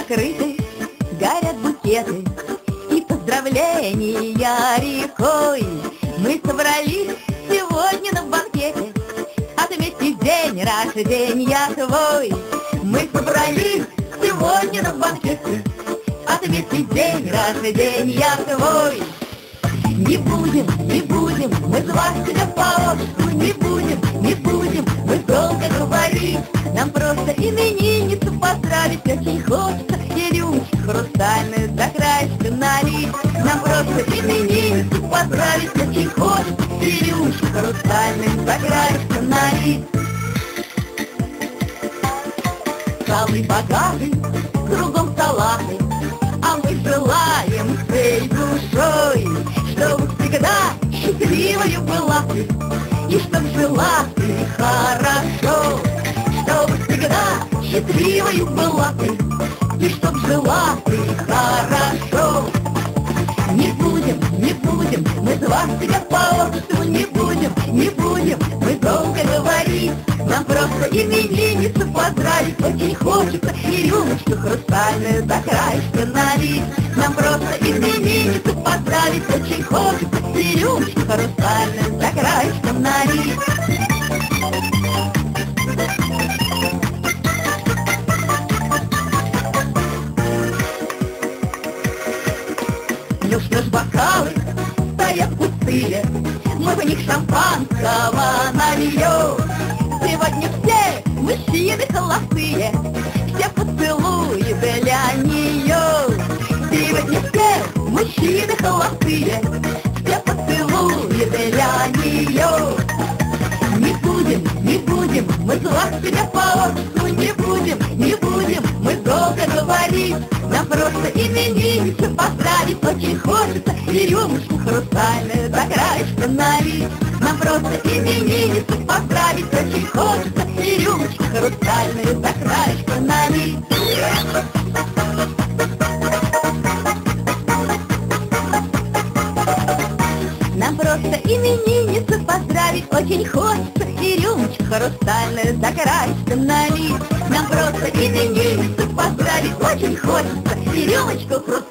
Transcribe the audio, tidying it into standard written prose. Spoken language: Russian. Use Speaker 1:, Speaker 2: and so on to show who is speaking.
Speaker 1: накрыты, горят букеты и поздравления рекой. Мы собрались сегодня на банкете отметить день рождения твой. Мы собрались сегодня на банкете отметить день рождения твой. Не будем мы звать тебя по отцу, не будем мы долго говорить. Нам просто именинницу поздравить очень хочется и рюмочку хрустальную до краешка налить. Нам просто именинницу поздравить очень хочется и рюмочку хрустальную до краешка налить. Столы богатый, кругом салаты, а мы желаем всей душой, чтобы всегда счастливою была ты, и чтоб жила ты хорошо. Чтобы всегда счастливою была ты, и чтоб жила ты хорошо. Не будем мы звать тебя по отцу, не будем мы долго говорить. Нам просто именинницу поздравить очень хочется и рюмочку хрустальную до краешка налить. Нам просто именинницу поздравить очень хочется и рюмочку хрустальную до краешка налить. Ну что ж, бокалы стоят пустые, мы в них шампанского нальем. Сегодня все мужчины холостые, все поцелуи для нее. Сегодня все мужчины холостые, все поцелуи для нее. Не будем мы звать тебя по отцу, не будем мы долго говорить. Нам просто именинницу поздравить очень хочется и рюмочку хрустальную до краешка налить. Нам просто именинницу поздравить очень хочется и рюмочку хрустальную до краешка налить. Нам просто именинницу поздравить очень хочется и рюмочку хрустальную до краешка налить. Нам просто именинницу поздравить очень хочется и рюмочку хрустальную